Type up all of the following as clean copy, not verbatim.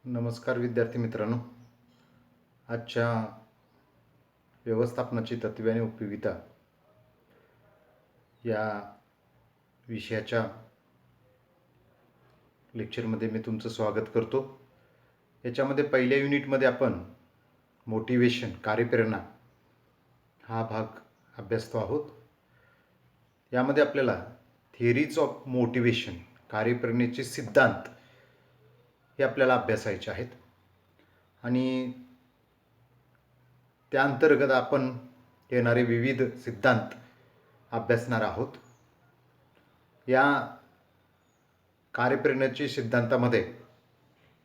नमस्कार विद्यार्थी मित्रांनो. आजच्या व्यवस्थापनाची तत्त्वे आणि उपयोगिता या विषयाच्या लेक्चरमध्ये मी तुमचं स्वागत करतो. याच्यामध्ये पहिल्या युनिटमध्ये आपण मोटिवेशन कार्यप्रेरणा हा भाग अभ्यासतो आहोत. यामध्ये आपल्याला थिअरीज ऑफ मोटिवेशन कार्यप्रेरणेचे सिद्धांत हे आपल्याला अभ्यासायचे आहेत आणि त्या अंतर्गत आपण येणारे विविध सिद्धांत अभ्यासणार आहोत. या कार्यप्रेरणेच्या सिद्धांतामध्ये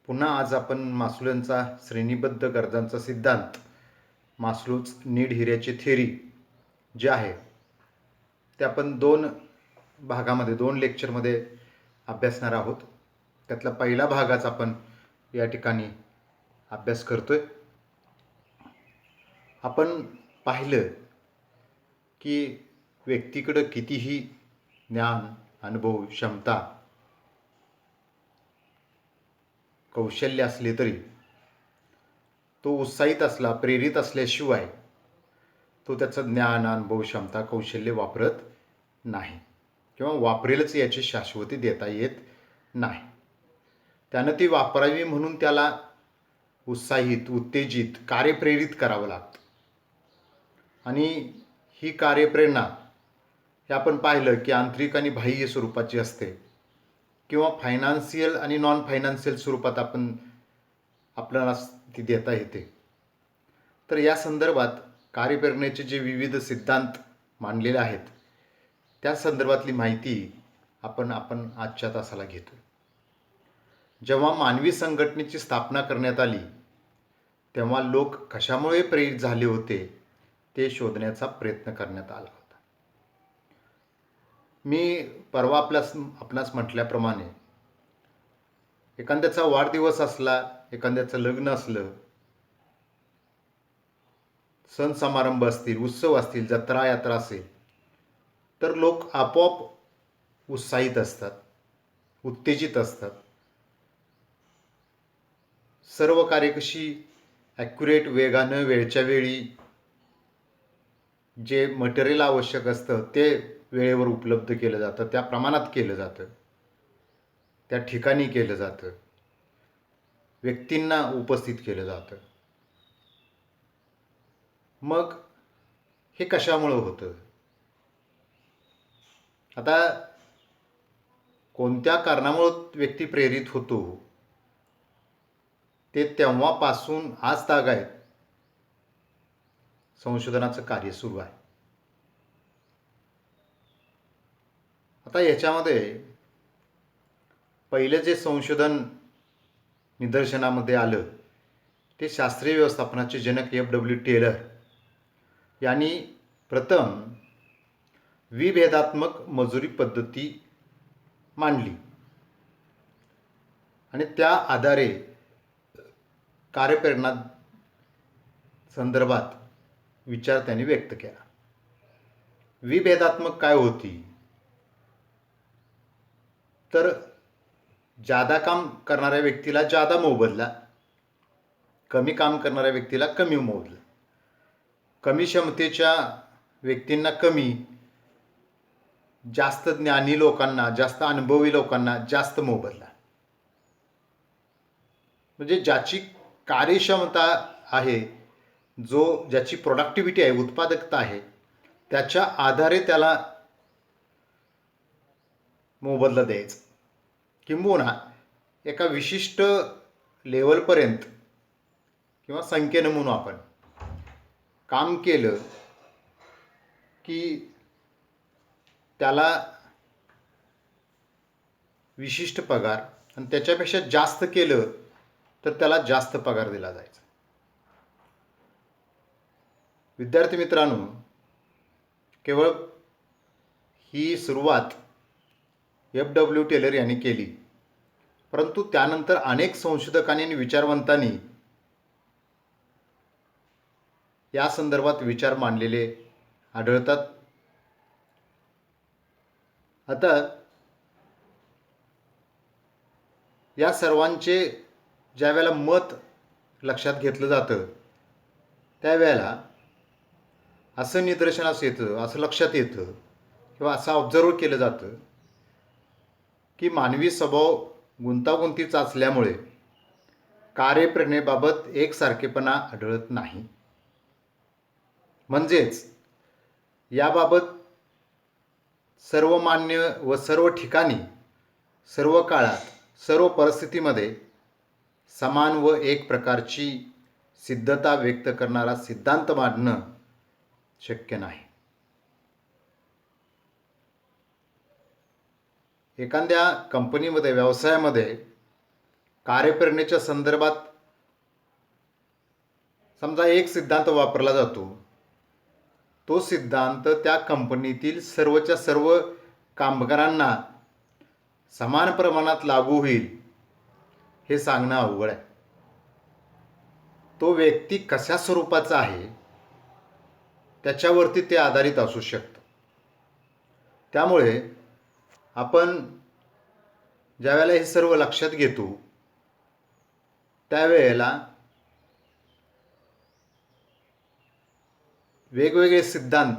पुन्हा आज आपण मास्लोंचा श्रेणीबद्ध गरजांचा सिद्धांत, मास्लोज नीड हिऱ्याची थिअरी जे आहे ते आपण दोन भागामध्ये, दोन लेक्चरमध्ये अभ्यासणार आहोत. त्यातला पहिला भागाच आपण या ठिकाणी अभ्यास करतोय. आपण पाहिलं की व्यक्तीकडं कितीही ज्ञान, अनुभव, क्षमता, कौशल्य असले तरी तो उत्साहित असला, प्रेरित असल्याशिवाय तो त्याचं ज्ञान, अनुभव, क्षमता, कौशल्य वापरत नाही किंवा वापरेलच याची शाश्वती देता येत नाही. त्यानं ती वापरावी म्हणून त्याला उत्साहित, उत्तेजित, कार्यप्रेरित करावं लागतं. आणि ही कार्यप्रेरणा हे आपण पाहिलं की आंतरिक आणि बाह्य स्वरूपाची असते किंवा फायनान्शियल आणि नॉन फायनान्शियल स्वरूपात आपल्याला ती देता येते. तर या संदर्भात कार्यप्रेरणेचे जे विविध सिद्धांत मांडलेले आहेत त्या संदर्भातली माहिती आपण आजच्या तासाला घेतो. जेव्हा मानवी संघटनेची स्थापना करण्यात आली तेव्हा लोक कशामुळे प्रेरित झाले होते ते शोधण्याचा प्रयत्न करण्यात आला होता. मी परवा आपणास म्हटल्याप्रमाणे एखाद्याचा वाढदिवस असला, एखाद्याचं लग्न असलं, सण समारंभ असतील, उत्सव असतील, जत्रा यात्रा असेल तर लोक आपोआप उत्साहित असतात, उत्तेजित असतात. सर्व कार्य कशी ॲक्युरेट, वेगानं, वेळच्या वेळी जे मटेरियल आवश्यक असतं ते वेळेवर उपलब्ध केलं जातं, त्या प्रमाणात केलं जातं, त्या ठिकाणी केलं जातं, व्यक्तींना उपस्थित केलं जातं. मग हे कशामुळं होतं? आता कोणत्या कारणामुळं व्यक्ती प्रेरित होतो ते तेव्हापासून आज तागायत संशोधनाचं कार्य सुरू आहे. आता याच्यामध्ये पहिलं जे संशोधन निदर्शनामध्ये आलं ते शास्त्रीय व्यवस्थापनाचे जनक F.W. टेलर यांनी प्रथम विभेदात्मक मजुरी पद्धती मांडली आणि त्या आधारे कार्यप्रेरणा संदर्भात विचार त्यांनी व्यक्त केला. विभेदात्मक काय होती? तर जादा काम करणाऱ्या व्यक्तीला जादा मोबदला, कमी काम करणाऱ्या व्यक्तीला कमी मोबदला, कमी क्षमतेच्या व्यक्तींना कमी, जास्त ज्ञानी लोकांना, जास्त अनुभवी लोकांना जास्त मोबदला. म्हणजे ज्याची कार्यक्षमता आहे, ज्याची प्रोडक्टिव्हिटी आहे, उत्पादकता आहे, त्याच्या आधारे त्याला मोबदला द्यायचा. किंबहुना एका विशिष्ट लेवलपर्यंत किंवा संख्येनं म्हणून आपण काम केलं की त्याला विशिष्ट पगार आणि त्याच्यापेक्षा जास्त केलं तर त्याला जास्त पगार दिला जायचा. विद्यार्थी मित्रांनो, केवळ ही सुरुवात F.W. टेलर यांनी केली, परंतु त्यानंतर अनेक संशोधकांनी आणि विचारवंतांनी या संदर्भात विचार मांडलेले आढळतात. आता या सर्वांचे ज्या वेळेला मत लक्षात घेतलं जातं त्यावेळेला असं निदर्शनास येतं, असं लक्षात येतं किंवा असं ऑब्झर्व केलं जातं की मानवी स्वभाव गुंतागुंतीचा असल्यामुळे कार्यप्रेरणेबाबत एकसारखेपणा आढळत नाही. म्हणजेच याबाबत सर्वमान्य व सर्व ठिकाणी, सर्व काळात, सर्व परिस्थितीमध्ये समान व एक प्रकारची सिद्धता व्यक्त करणारा सिद्धांत मांडणं शक्य नाही. एखाद्या कंपनीमध्ये, व्यवसायामध्ये कार्यप्रेरणेच्या संदर्भात समजा एक सिद्धांत वापरला जातो. तो सिद्धांत त्या कंपनीतील सर्वच्या सर्व कामगारांना समान प्रमाणात लागू होईल हे सांगणं अवघड आहे. तो व्यक्ती कशा स्वरूपाचा आहे त्याच्यावरती ते आधारित असू शकतं. त्यामुळे आपण ज्यावेळेला हे सर्व लक्षात घेतो त्यावेळेला वेगवेगळे सिद्धांत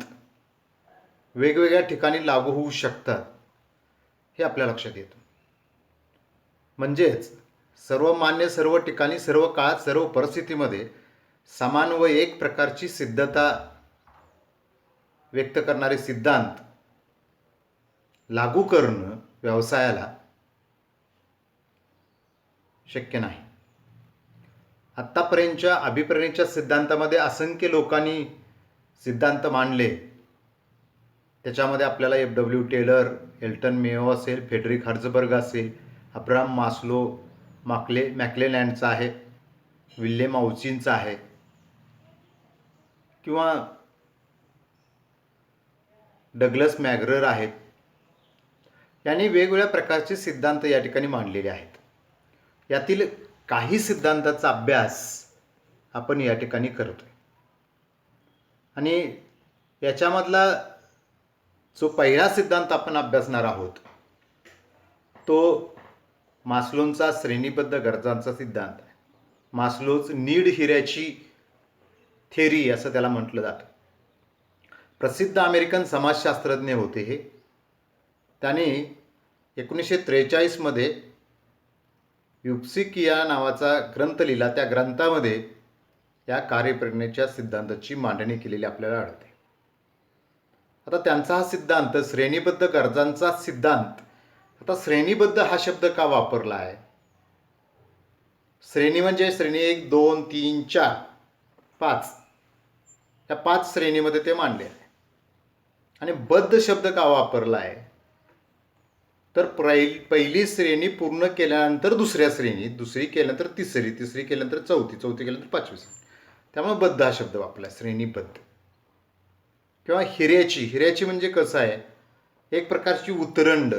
वेगवेगळ्या ठिकाणी लागू होऊ शकतात हे आपल्या लक्षात येतं. म्हणजेच सर्वमान्य, सर्व ठिकाणी, सर्व काळात, सर्व परिस्थितीमध्ये समान व एक प्रकारची सिद्धता व्यक्त करणारे सिद्धांत लागू करणं व्यवसायाला शक्य नाही. आत्तापर्यंतच्या अभिप्रेरणेच्या सिद्धांतामध्ये असंख्य लोकांनी सिद्धांत मांडले. त्याच्यामध्ये आपल्याला F.W. टेलर, एल्टन मेयो असेल, फेडरिक हर्झबर्ग असेल, अब्राहम मास्लो, मॅक्लेलँडचा आहे, विल्यम औचिनचा आहे किंवा डग्लस मॅग्रर आहेत. यांनी वेगवेगळ्या प्रकारचे सिद्धांत या ठिकाणी मांडलेले आहेत. यातील काही सिद्धांताचा अभ्यास आपण या ठिकाणी करतोय आणि याच्यामधला जो पहिला सिद्धांत आपण अभ्यासणार आहोत तो मास्लोंचा श्रेणीबद्ध गरजांचा सिद्धांत आहे. मास्लोज नीड हिऱ्याची थेरी असं त्याला म्हटलं जातं. प्रसिद्ध अमेरिकन समाजशास्त्रज्ञ होते हे. त्याने 1943 युप्सिकिया नावाचा ग्रंथ लिहिला. त्या ग्रंथामध्ये या कार्यप्रेरणेच्या सिद्धांताची मांडणी केलेली आपल्याला आढळते. आता त्यांचा हा सिद्धांत श्रेणीबद्ध गरजांचा सिद्धांत. आता श्रेणीबद्ध हा शब्द का वापरला आहे? श्रेणी म्हणजे श्रेणी 1, 2, 3, 4, 5 या 5 श्रेणीमध्ये ते मांडले आहे. आणि बद्ध शब्द का वापरला आहे? तर पहिली श्रेणी पूर्ण केल्यानंतर दुसऱ्या श्रेणी, दुसरी केल्यानंतर तिसरी, तिसरी केल्यानंतर चौथी, चौथी केल्यानंतर 5वी श्रेणी. त्यामुळे बद्ध हा शब्द वापरला, श्रेणीबद्ध. किंवा हिऱ्याची म्हणजे कसं आहे, एक प्रकारची उतरंड.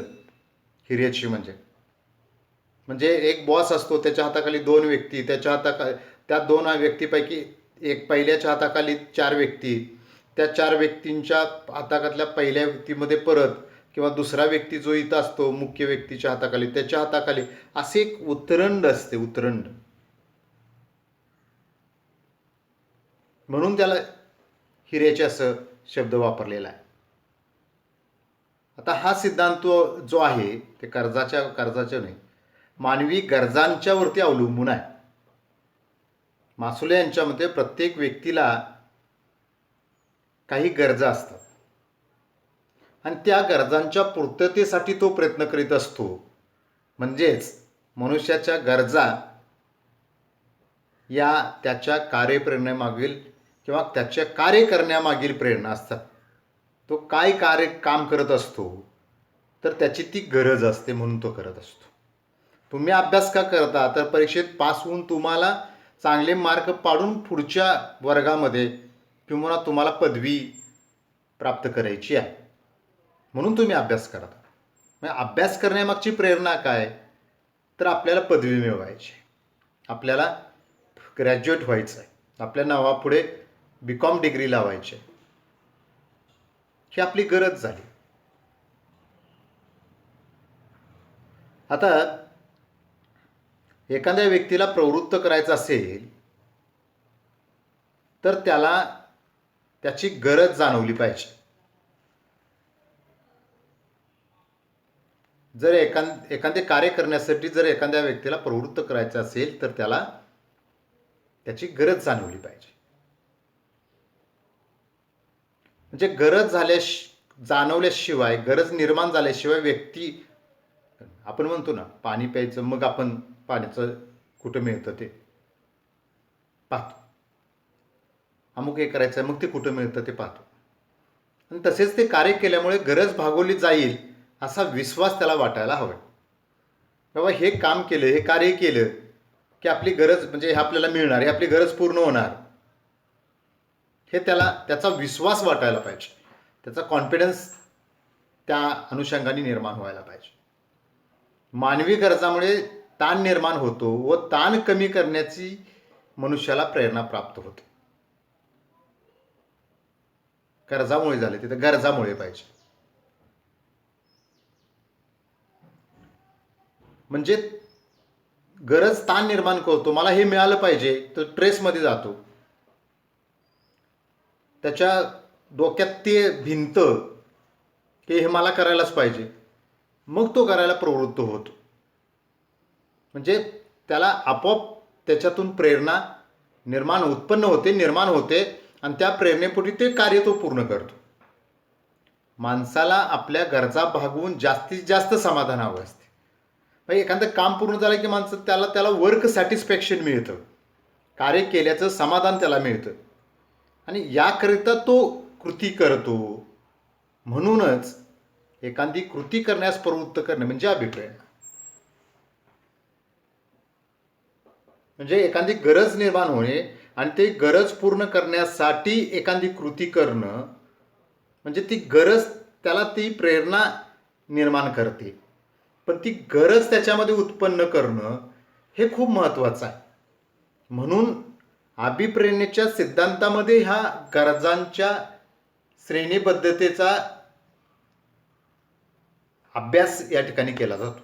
हिऱ्याची म्हणजे एक बॉस असतो, त्याच्या हाताखाली 2 व्यक्ती, त्या 2 व्यक्तीपैकी एक पहिल्याच्या हाताखाली 4 व्यक्ती, त्या 4 व्यक्तींच्या हाताखातल्या पहिल्या व्यक्तीमध्ये परत किंवा दुसरा व्यक्ती जो इथं असतो मुख्य व्यक्तीच्या हाताखाली, त्याच्या हाताखाली असे एक उतरंड असते, उतरंड. म्हणून त्याला हिऱ्याचे असं शब्द वापरलेला आहे. आता हा सिद्धांत जो आहे ते कर्जाच्या नाही, मानवी गरजांच्यावरती अवलंबून आहे. मास्लो यांच्या मते प्रत्येक व्यक्तीला काही गरजा असतात आणि त्या गरजांच्या पूर्ततेसाठी तो प्रयत्न करीत असतो. म्हणजेच मनुष्याच्या गरजा या त्याच्या कार्यप्रेरणेमागील किंवा त्याच्या कार्य करण्यामागील प्रेरणा असतात. तो काय काम करत असतो तर त्याची ती गरज असते म्हणून तो करत असतो. तुम्ही अभ्यास का करता? तर परीक्षेत पास होऊन तुम्हाला चांगले मार्क पाडून पुढच्या वर्गामध्ये किंवा तुम्हाला पदवी प्राप्त करायची आहे म्हणून तुम्ही अभ्यास करता. म्हणजे अभ्यास करण्यामागची प्रेरणा काय? तर आपल्याला पदवी मिळवायची, आपल्याला ग्रॅज्युएट व्हायचं आहे, आपल्या नावापुढे BCom डिग्री लावायची आहे, ही आपली गरज झाली. आता एखाद्या व्यक्तीला प्रवृत्त करायचं असेल तर त्याला त्याची गरज जाणवली पाहिजे. जर एखादे कार्य करण्यासाठी जर एखाद्या व्यक्तीला प्रवृत्त करायचं असेल तर त्याला त्याची गरज जाणवली पाहिजे. म्हणजे गरज जाणवल्याशिवाय, गरज निर्माण झाल्याशिवाय व्यक्ती, आपण म्हणतो ना पाणी प्यायचं, मग आपण पाण्याचं कुठं मिळतं ते पाहतो. अमुक हे करायचं मग ते कुठं मिळतं ते पाहतो. आणि तसेच ते कार्य केल्यामुळे गरज भागवली जाईल असा विश्वास त्याला वाटायला हवा. बाबा हे काम केलं, हे कार्य केलं की आपली गरज, म्हणजे हे आपल्याला मिळणार, हे आपली गरज पूर्ण होणार, हे त्याचा विश्वास वाटायला पाहिजे. त्याचा कॉन्फिडन्स त्या अनुषंगाने निर्माण व्हायला पाहिजे. मानवी गरजामुळे ताण निर्माण होतो व ताण कमी करण्याची मनुष्याला प्रेरणा प्राप्त होते. गरजामुळे झाले, तिथे गरजामुळे पाहिजे. म्हणजे गरज ताण निर्माण करतो, मला हे मिळालं पाहिजे, तर ट्रेसमध्ये जातो. त्याच्या डोक्यात ते भिंत की हे मला करायलाच पाहिजे, मग तो करायला प्रवृत्त होतो. म्हणजे त्याला आपोआप त्याच्यातून प्रेरणा निर्माण होते आणि त्या प्रेरणेपोटी ते कार्य तो पूर्ण करतो. माणसाला आपल्या गरजा भागवून जास्तीत जास्त समाधान हवं असते. एखादं काम पूर्ण झालं की माणसं त्याला वर्क सॅटिस्फॅक्शन मिळतं, कार्य केल्याचं समाधान त्याला मिळतं आणि याकरिता तो कृती करतो. म्हणूनच एखादी कृती करण्यास प्रवृत्त करणे म्हणजे अभिप्रेरणा. म्हणजे एखादी गरज निर्माण होणे आणि ते गरज पूर्ण करण्यासाठी एखादी कृती करणं, म्हणजे ती गरज त्याला ती प्रेरणा निर्माण करते. पण ती गरज त्याच्यामध्ये उत्पन्न करणं हे खूप महत्त्वाचं आहे. म्हणून अभिप्रेरणेच्या सिद्धांतामध्ये ह्या गरजांच्या श्रेणीबद्धतेचा अभ्यास या ठिकाणी केला जातो.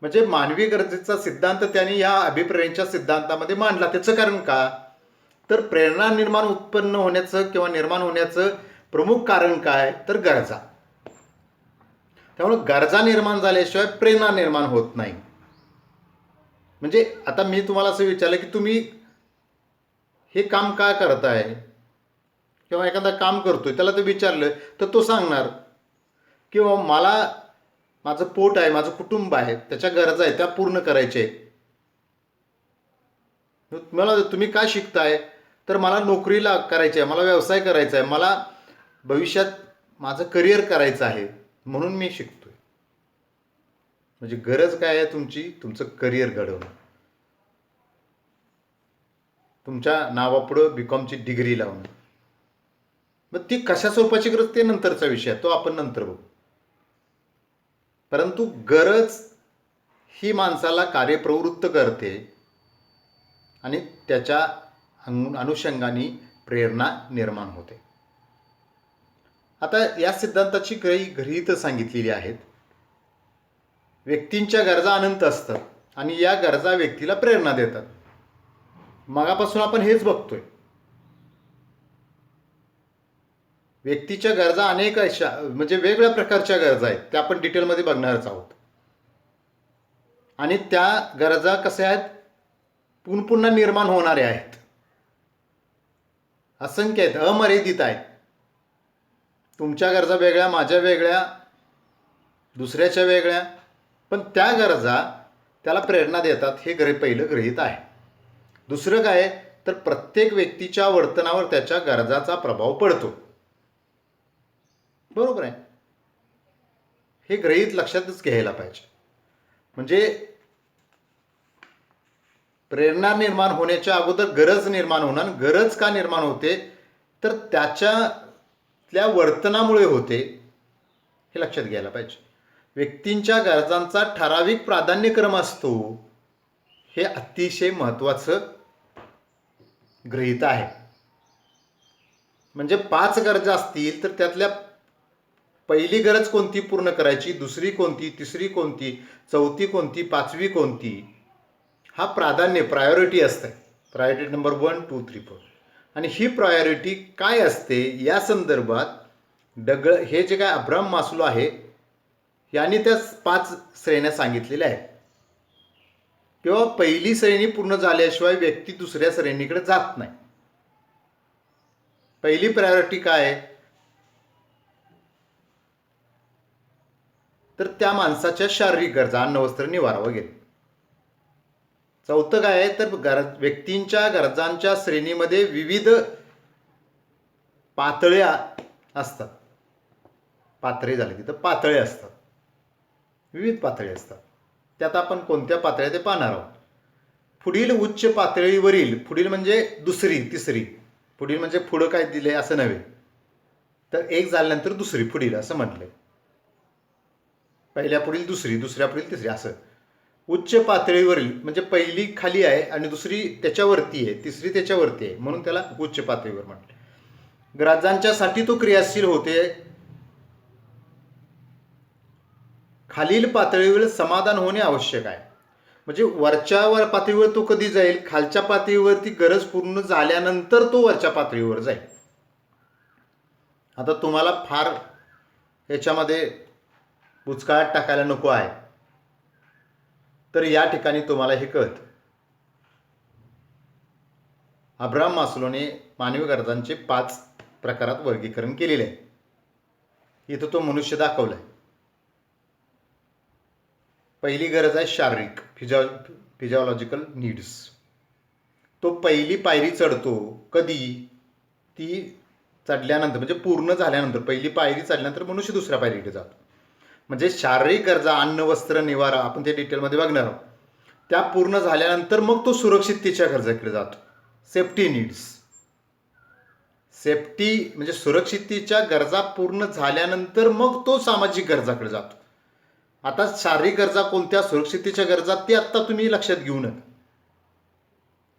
म्हणजे मानवी गरजेचा सिद्धांत त्यांनी या अभिप्रेरणेच्या सिद्धांतामध्ये मांडला. त्याचं कारण का, तर प्रेरणा उत्पन्न होण्याचं किंवा निर्माण होण्याचं प्रमुख कारण काय, तर गरजा. त्यामुळे गरजा निर्माण झाल्याशिवाय प्रेरणा निर्माण होत नाही. म्हणजे आता मी तुम्हाला असं विचारलं की तुम्ही हे काम का करताय, किंवा एखादा काम करतोय त्याला ते विचारलं तर तो सांगणार किंवा मला माझं पोट आहे, माझं कुटुंब आहे, त्याच्या गरजा आहेत त्या पूर्ण करायचे. मला तुम्ही काय शिकताय, तर मला नोकरीला करायची आहे, मला व्यवसाय करायचा आहे, मला भविष्यात माझं करिअर करायचं आहे म्हणून मी शिकतोय. म्हणजे गरज काय आहे तुमची, तुमचं करिअर घडवणं. तुमच्या नावापुढं बीकॉमची डिग्री लावणं. मग ती कशा स्वरूपाची गरज ते नंतरचा विषय, तो आपण नंतर बघू. परंतु गरज ही माणसाला कार्यप्रवृत्त करते आणि त्याच्या अनुषंगाने प्रेरणा निर्माण होते. आता या सिद्धांताची काही गृहीतक सांगितलेली आहेत. व्यक्तींच्या गरजा अनंत असतात आणि या गरजा व्यक्तीला प्रेरणा देतात. मगापासून आपण हेच बघतोय. व्यक्तीच्या गरजा अनेक अशा, म्हणजे वेगवेगळ्या प्रकारच्या गरजा आहेत, त्या आपण डिटेलमध्ये बघणारच आहोत. आणि त्या गरजा कशा आहेत, पुन्हा निर्माण होणाऱ्या आहेत, असंख्य आहेत, अमर्यादित आहेत. तुमच्या गरजा वेगळ्या, माझ्या वेगळ्या, दुसऱ्याच्या वेगळ्या, पण त्या गरजा त्याला प्रेरणा देतात, हे पहिलं गृहीत आहे. दुसरं काय, तर प्रत्येक व्यक्तीच्या वर्तनावर त्याच्या गरजाचा प्रभाव पडतो. बरोबर आहे. हे गृहीत लक्षातच घ्यायला पाहिजे. म्हणजे प्रेरणा निर्माण होण्याच्या अगोदर गरज निर्माण होणार. गरज का निर्माण होते, तर त्याच्या वर्तनामुळे होते, हे लक्षात घ्यायला पाहिजे. व्यक्तींच्या गरजांचा ठराविक प्राधान्यक्रम असतो, हे अतिशय महत्त्वाचं गृहीत आहे. म्हणजे 5 गरजा असतील तर त्यातल्या पहिली गरज कोणती पूर्ण करायची, दुसरी कोणती, तिसरी कोणती, चौथी कोणती, पाचवी कोणती, हा प्रायोरिटी असते. Priority number 1, 2, 3, 4. आणि ही प्रायोरिटी काय असते या संदर्भात हे जे काय अब्राहम मास्लो आहे यांनी त्या 5 श्रेण्या सांगितलेल्या आहेत. किंवा पहिली श्रेणी पूर्ण झाल्याशिवाय व्यक्ती दुसऱ्या श्रेणीकडे जात नाही. पहिली प्रायोरिटी काय आहे, तर त्या माणसाच्या शारीरिक गरजा, अन्न वस्त्र निवारा वगैरे. चौथं काय आहे, तर व्यक्तींच्या गरजांच्या श्रेणीमध्ये विविध पातळ्या असतात. पातळी झाली तिथं पातळी असतात, विविध पातळी असतात. त्यात आपण कोणत्या पातळ्या ते पाहणार आहोत. पुढील उच्च पातळीवरील, पुढील म्हणजे दुसरी, तिसरी, पुढील म्हणजे पुढं काय दिले असं नव्हे, तर एक झाल्यानंतर दुसरी पुढील असं म्हटलंय. पहिल्या पुढील दुसरी, दुसऱ्या पुढील तिसरी असं. उच्च पातळीवरील म्हणजे पहिली खाली आहे आणि दुसरी त्याच्यावरती आहे, तिसरी त्याच्यावरती आहे, म्हणून त्याला उच्च पातळीवर म्हटलं. गरजांच्यासाठी तो क्रियाशील होते. खालील पातळीवर समाधान होणे आवश्यक आहे. म्हणजे वरच्या पातळीवर तो कधी जाईल, खालच्या पातळीवरती गरज पूर्ण झाल्यानंतर तो वरच्या पातळीवर जाईल. आता तुम्हाला फार याच्यामध्ये बुचकाळात टाकायला नको आहे, तर या ठिकाणी तुम्हाला हे कळतं. अब्राहम मास्लोने मानवी गरजांचे 5 प्रकारात वर्गीकरण केलेले आहे. इथं तो मनुष्य दाखवलाय. पहिली गरज आहे शारीरिक, फिजिओलॉजिकल नीड्स. तो पहिली पायरी चढतो कधी, ती चढल्यानंतर म्हणजे पूर्ण झाल्यानंतर. पहिली पायरी चढल्यानंतर मनुष्य दुसऱ्या पायरीकडे जातो. म्हणजे शारीरिक गरजा, अन्न वस्त्र निवारा, आपण ते डिटेलमध्ये बघणार आहोत, त्या पूर्ण झाल्यानंतर मग तो सुरक्षिततेच्या गरजेकडे जातो. Safety needs. सेफ्टी म्हणजे सुरक्षिततेच्या गरजा पूर्ण झाल्यानंतर मग तो सामाजिक गरजाकडे जातो. आता शारीरिक गरजा कोणत्या, सुरक्षिततेच्या गरजा, ते आत्ता तुम्ही लक्षात घेऊ नका.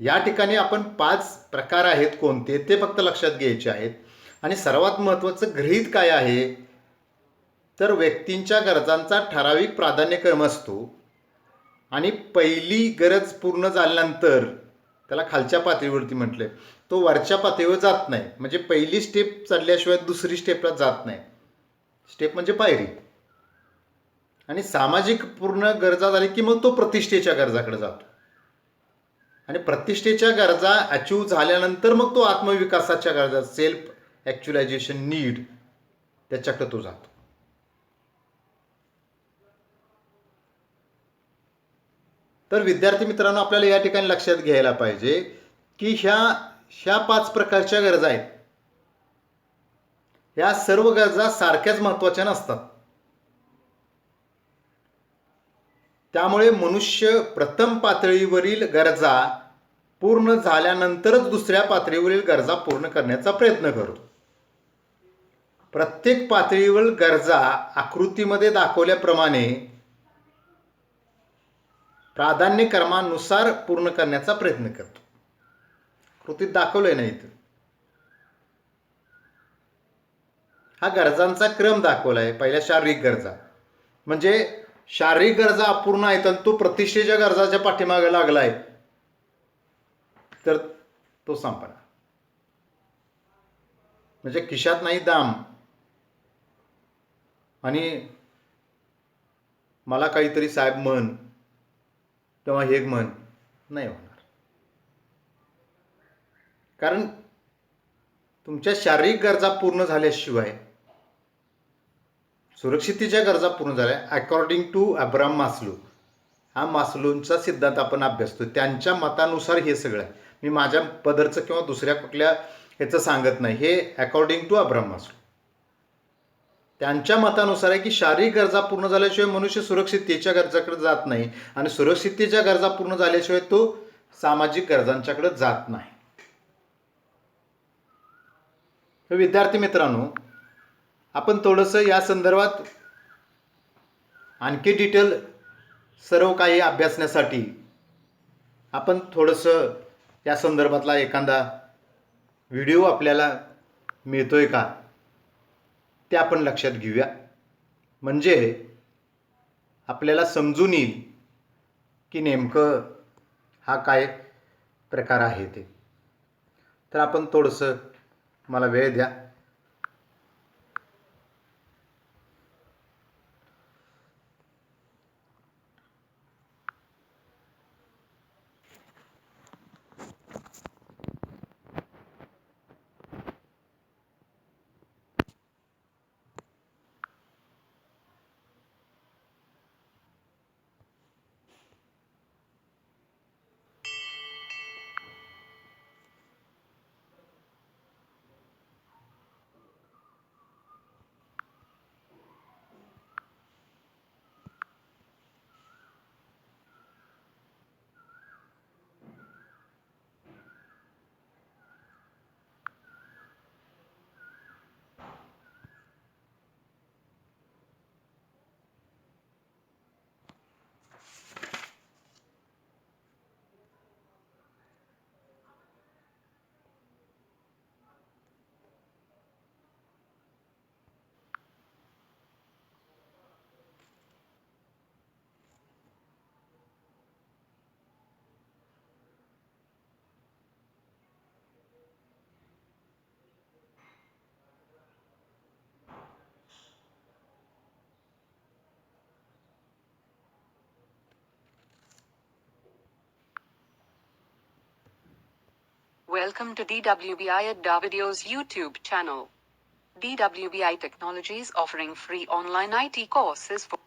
या ठिकाणी आपण 5 प्रकार आहेत कोणते ते फक्त लक्षात घ्यायचे आहेत. आणि सर्वात महत्त्वाचं गृहीत काय आहे, तर व्यक्तींच्या गरजांचा ठराविक प्राधान्यक्रम असतो. आणि पहिली गरज पूर्ण झाल्यानंतर त्याला खालच्या पातळीवरती म्हटलंय, तो वरच्या पातळीवर जात नाही. म्हणजे पहिली स्टेप चढल्याशिवाय दुसरी स्टेपला जात नाही. स्टेप म्हणजे पायरी. आणि सामाजिक पूर्ण गरजा झाली की मग तो प्रतिष्ठेच्या गरजाकडे जातो. आणि प्रतिष्ठेच्या गरजा अचीव झाल्यानंतर मग तो आत्मविकासाच्या गरजा, सेल्फ ॲक्च्युलायझेशन नीड, त्याच्याकडे तो जातो. तर विद्यार्थी मित्रांनो, आपल्याला या ठिकाणी लक्षात घ्यायला पाहिजे की ह्या 5 प्रकारच्या गरजा आहेत. ह्या सर्व गरजा सारख्याच महत्त्वाच्या नसतात. त्यामुळे मनुष्य प्रथम पातळीवरील गरजा पूर्ण झाल्यानंतरच दुसऱ्या पातळीवरील गरजा पूर्ण करण्याचा प्रयत्न करतो. प्रत्येक पातळीवरील गरजा आकृतीमध्ये दाखवल्याप्रमाणे प्राधान्यक्रमानुसार पूर्ण करण्याचा प्रयत्न करतो. कृतीत दाखवलंय ना इथं. हा गरजांचा क्रम दाखवलाय. पहिल्या शारीरिक गरजा, म्हणजे शारीरिक गरजा अपूर्ण आहेत आणि तो प्रतिष्ठेच्या गरजाच्या पाठीमागे लागलाय, तर तो संपला. म्हणजे खिशात नाही दाम आणि मला काहीतरी साहेब म्हण तेव्हा हे म्हण नाही होणार. कारण तुमच्या शारीरिक गरजा पूर्ण झाल्याशिवाय, सुरक्षिततेच्या गरजा पूर्ण झाल्या, अकॉर्डिंग टू अब्राहम मास्लो, हा मास्लोंचा सिद्धांत आपण अभ्यासतो. त्यांच्या मतानुसार हे सगळं आहे. मी माझ्या पदरचं किंवा दुसऱ्या कुठल्या ह्याचं सांगत नाही. हे अकॉर्डिंग टू अब्राहम मास्लो त्यांच्या मतानुसार आहे की शारीरिक गरजा पूर्ण झाल्याशिवाय मनुष्य सुरक्षिततेच्या गरजाकडे जात नाही. आणि सुरक्षिततेच्या गरजा पूर्ण झाल्याशिवाय तो सामाजिक गरजांच्याकडे जात नाही. विद्यार्थी मित्रांनो, आपण थोडंसं या संदर्भात आणखी डिटेल सर्व काही अभ्यासण्यासाठी आपण थोडंसं या संदर्भातला एखादा व्हिडिओ आपल्याला मिळतोय का ते आपण लक्षात घेऊया. म्हणजे आपल्याला समजून येईल की नेमकं हा काय प्रकार आहे ते. तर आपण थोडंसं मला वेळ द्या. Welcome to DWBI at Davideo's YouTube channel. DWBI Technologies offering free online IT courses for.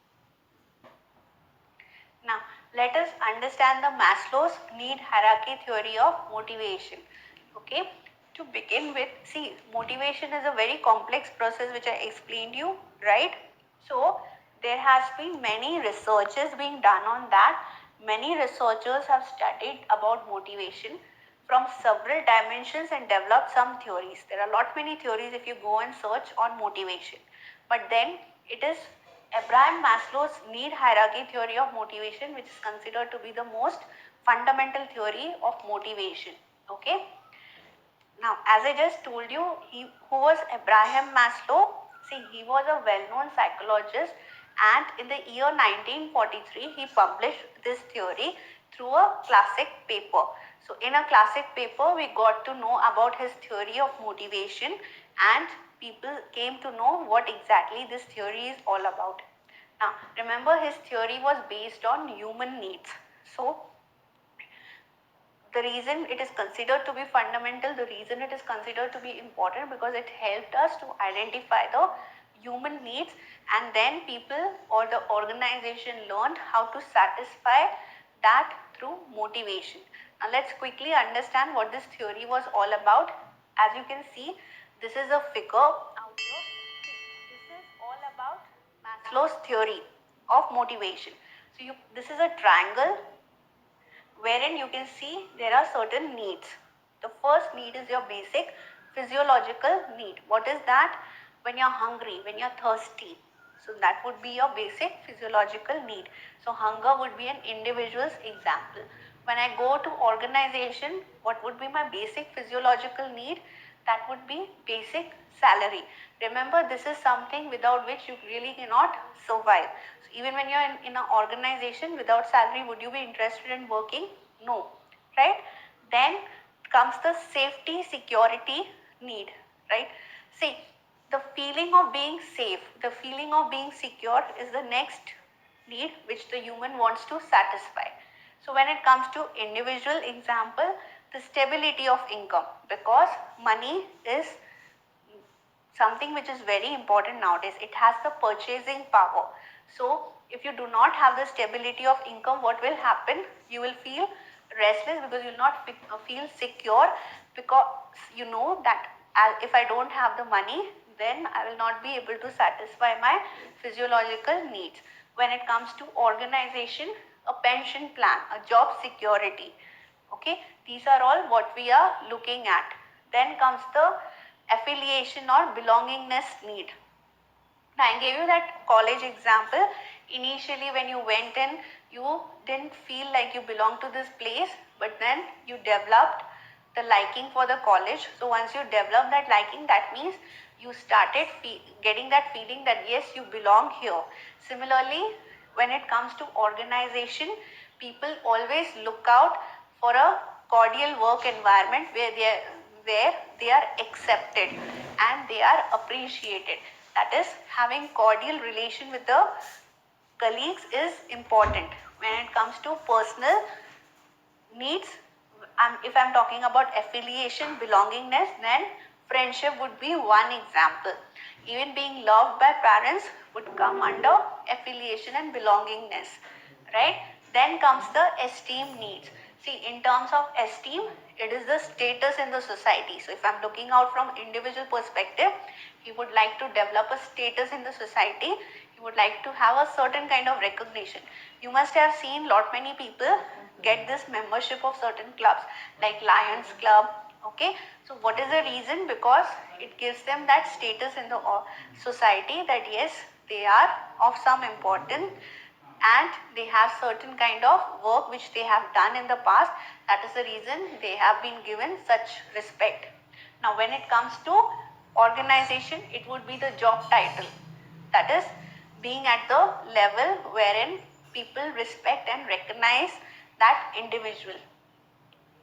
Now, let us understand the Maslow's need hierarchy theory of motivation. Okay, to begin with, see, motivation is a very complex process which I explained you, right? So, there has been many researches being done on that. Many researchers have studied about motivation from several dimensions and developed some theories. There are lot many theories if you go and search on motivation. But then it is Abraham Maslow's need hierarchy theory of motivation which is considered to be the most fundamental theory of motivation. Okay. Now, as I just told you, who was Abraham Maslow? See, he was a well-known psychologist, and in the year 1943, he published this theory through a classic paper. So, in a classic paper, we got to know about his theory of motivation, and people came to know what exactly this theory is all about. Now, remember, his theory was based on human needs. So, the reason it is considered to be fundamental, the reason it is considered to be important, because it helped us to identify the human needs, and then people or the organization learned how to satisfy that through motivation. Now let's quickly understand what this theory was all about. As you can see, this is a figure out here. This is all about Maslow's theory of motivation. So this is a triangle wherein you can see there are certain needs. The first need is your basic physiological need. What is that? When you're hungry, when you're thirsty. So that would be your basic physiological need. So hunger would be an individual's example. When I go to organization, what would be my basic physiological need? That would be basic salary. Remember, this is something without which you really cannot survive. So even when you're in an organization without salary, would you be interested in working? No, right? Then comes the safety security need, right? See, the feeling of being safe, the feeling of being secure is the next need which the human wants to satisfy. So when it comes to individual example, the stability of income, because money is something which is very important nowadays. It has the purchasing power. So if you do not have the stability of income, what will happen? You will feel restless because you will not feel secure, because you know that if I don't have the money, then I will not be able to satisfy my physiological needs. When it comes to organization, a pension plan, a job security. Okay, these are all what we are looking at. Then comes the affiliation or belongingness need. Now I gave you that college example. Initially when you went in, you didn't feel like you belong to this place, but then you developed the liking for the college. So once you develop that liking, that means You started getting that feeling that yes, you belong here. Similarly, when it comes to organization, people always look out for a cordial work environment where they are accepted and they are appreciated. That is, having cordial relation with the colleagues is important. When it comes to personal needs, if I'm talking about affiliation, belongingness, then friendship would be one example. Even being loved by parents would come under affiliation and belongingness, right? Then comes the esteem needs. See, in terms of esteem, it is the status in the society. So if I'm looking out from individual perspective, he would like to develop a status in the society. He would like to have a certain kind of recognition. You must have seen lot many people get this membership of certain clubs like Lions Club. Okay, so what is the reason? Because it gives them that status in the society that yes, they are of some importance and they have certain kind of work which they have done in the past. That is the reason they have been given such respect. Now when it comes to organization, it would be the job title, that is being at the level wherein people respect and recognize that individual.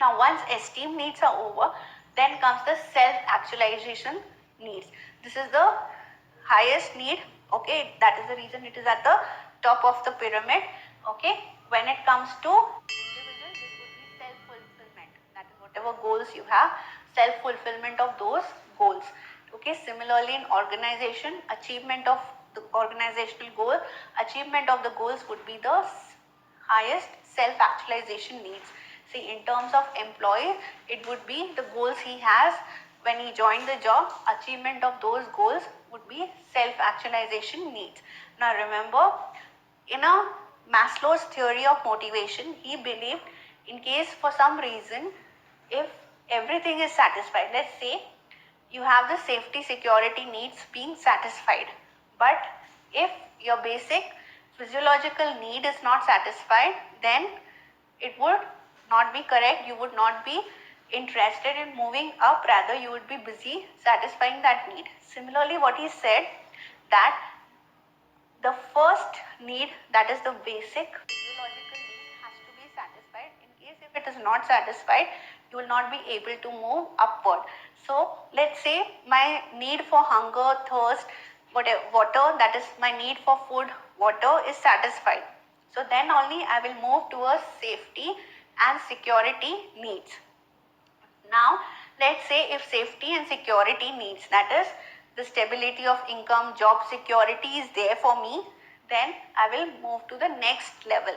Now once esteem needs are over, then comes the self-actualization needs. This is the highest need, okay? That is the reason it is at the top of the pyramid, okay? When it comes to individual, this would be self-fulfillment. That is whatever goals you have, self-fulfillment of those goals. Okay, similarly in organization, achievement of the organizational goal, achievement of the goals would be the highest self-actualization needs. See, in terms of employee, it would be the goals he has when he joined the job. Achievement of those goals would be self-actualization needs. Now remember, in a Maslow's theory of motivation, he believed in case for some reason, if everything is satisfied, let's say you have the safety security needs being satisfied, but if your basic physiological need is not satisfied, then it would not be correct. You would not be interested in moving up, rather you would be busy satisfying that need. Similarly, what he said, that the first need, that is the basic physiological need, has to be satisfied. In case if it is not satisfied, you will not be able to move upward. So let's say my need for hunger, thirst, whatever, water, that is my need for food, water is satisfied. So then only I will move towards safety and security needs. Now, let's say if safety and security needs, that is the stability of income, job security is there for me, then I will move to the next level.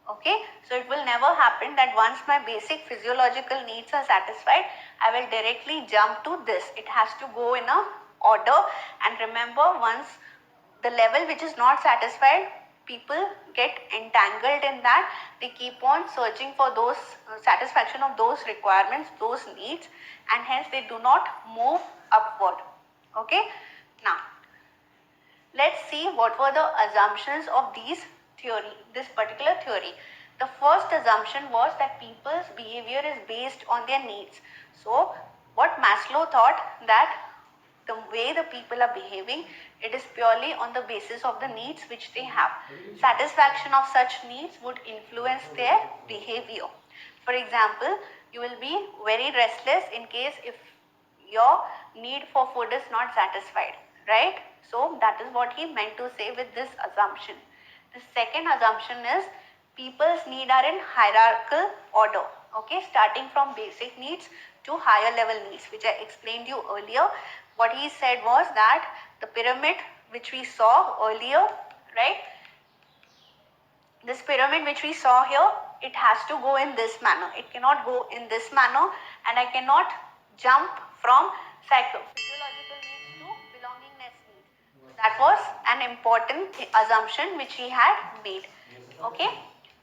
Okay, so it will never happen that once my basic physiological needs are satisfied, I will directly jump to this. It has to go in a order. And remember, once the level which is not satisfied, people get entangled in that. They keep on searching for those satisfaction of those requirements, those needs, and hence they do not move upward. Okay, now let's see what were the assumptions of this particular theory. The first assumption was that people's behavior is based on their needs. So what Maslow thought, that the way the people are behaving, it is purely on the basis of the needs which they have. Satisfaction of such needs would influence their behavior. For example, you will be very restless in case if your need for food is not satisfied, right? So that is what he meant to say with this assumption. The second assumption is people's need are in hierarchical order, okay, starting from basic needs to higher level needs, which I explained you earlier. What he said was that the pyramid which we saw earlier, right, this pyramid which we saw here, it has to go in this manner. It cannot go in this manner, and I cannot jump from physiological needs to belongingness needs. That was an important assumption which he had made. Okay.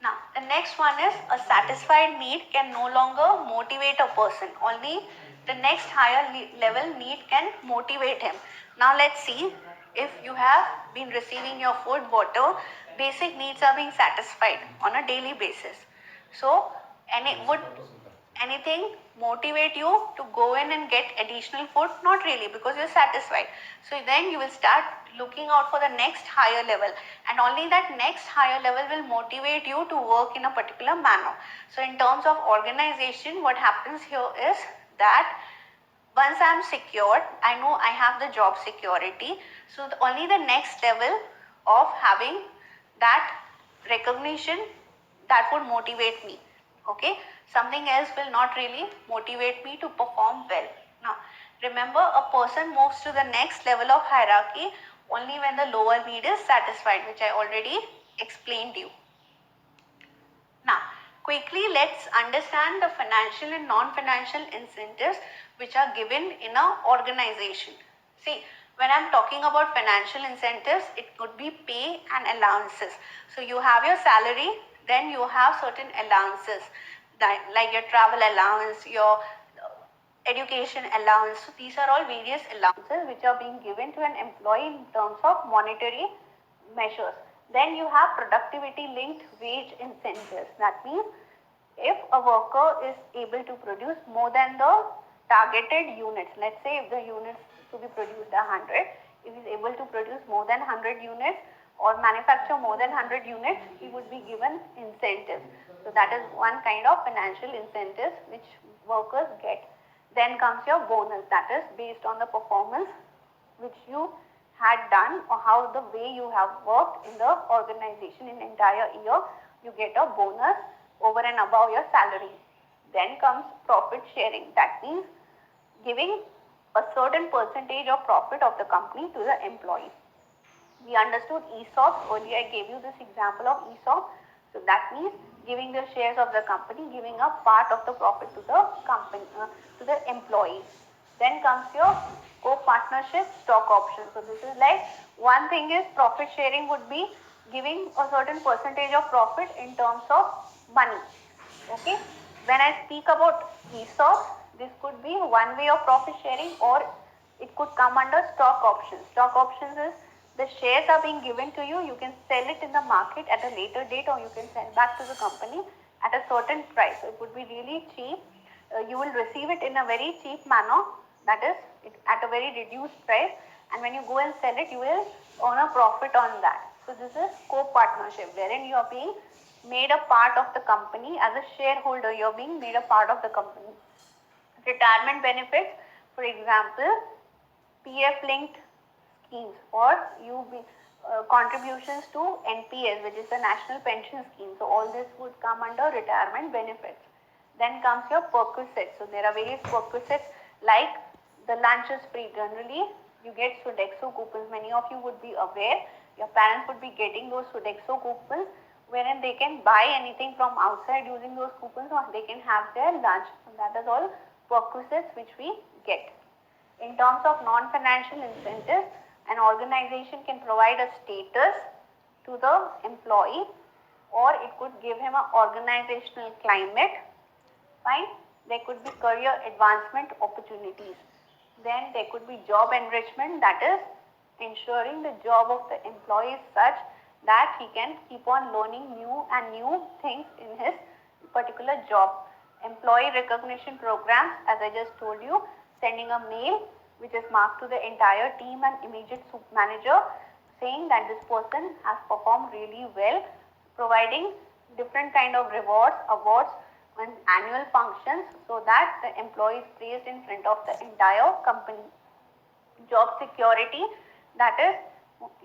Now the next one is a satisfied need can no longer motivate a person. Only the next higher level need can motivate him. Now let's see, if you have been receiving your food, water, basic needs are being satisfied on a daily basis. So, and it would anything motivate you to go in and get additional food? Not really, because you're satisfied. So then you will start looking out for the next higher level, and only that next higher level will motivate you to work in a particular manner. So in terms of organization, what happens here is that once I'm secured, I know I have the job security. So only the next level of having that recognition, that would motivate me. Okay, something else will not really motivate me to perform well. Now, remember, a person moves to the next level of hierarchy only when the lower need is satisfied, which I already explained you. Now, quickly let's understand the financial and non-financial incentives which are given in an organization. See, when I'm talking about financial incentives, it could be pay and allowances. So you have your salary, then you have certain allowances, that like your travel allowance, your education allowance. So these are all various allowances which are being given to an employee in terms of monetary measures. Then you have productivity linked wage incentives. That means if a worker is able to produce more than the targeted units, let's say if the units to be produced are 100, if he is able to produce more than 100 units or manufacture more than 100 units, he would be given incentives. So that is one kind of financial incentives which workers get. Then comes your bonus, that is based on the performance which you had done or how the way you have worked in the organization in entire year, you get a bonus over and above your salary. Then comes profit sharing, that means giving a certain percentage of profit of the company to the employee. We understood ESOP, earlier I gave you this example of ESOP. So that means giving the shares of the company, giving a part of the profit to the company, to the employee. Then comes your co-partnership stock option. So this is like, one thing is profit sharing would be giving a certain percentage of profit in terms of money. Okay. When I speak about ESOP, this could be one way of profit sharing, or it could come under stock options. Stock options is the shares are being given to you, you can sell it in the market at a later date, or you can sell back to the company at a certain price. So it would be really cheap. You will receive it in a very cheap manner, that is at a very reduced price, and when you go and sell it, you will earn a profit on that. So this is co-partnership, wherein you are being made a part of the company. As a shareholder, you are being made a part of the company. Retirement benefits, for example, PF linked schemes, or contributions to NPS, which is the National Pension Scheme. So all this would come under retirement benefits. Then comes your perquisites. So there are various perquisites, like the lunch is free. Generally, you get Sodexo coupons. Many of you would be aware. Your parents would be getting those Sodexo coupons, wherein they can buy anything from outside using those coupons, or they can have their lunch. So that is all perquisites which we get. In terms of non-financial incentives, an organization can provide a status to the employee, or it could give him an organizational climate. Fine. There could be career advancement opportunities. Then there could be job enrichment, that is ensuring the job of the employee is such that he can keep on learning new things in his particular job. Employee recognition programs, as I just told you, sending a mail which is marked to the entire team and immediate manager saying that this person has performed really well, providing different kind of rewards, awards and annual functions, so that the employee is placed in front of the entire company. Job security, that is,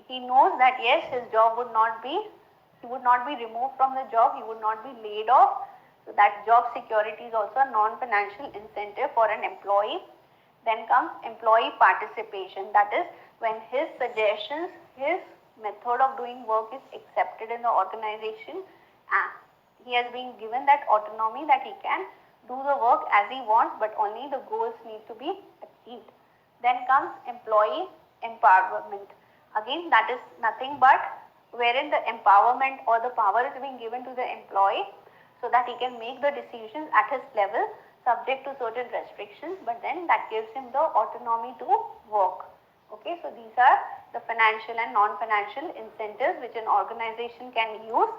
he knows that yes, his job would not be, he would not be removed from the job, he would not be laid off. So that job security is also a non-financial incentive for an employee. Then comes employee participation, that is when his suggestions, his method of doing work is accepted in the organization, and he has been given that autonomy that he can do the work as he wants, but only the goals need to be achieved. Then comes employee empowerment. Again, that is nothing but wherein the empowerment or the power is being given to the employee so that he can make the decisions at his level subject to certain restrictions, but then that gives him the autonomy to work. Okay, so these are the financial and non-financial incentives which an organization can use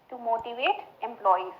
to motivate employees.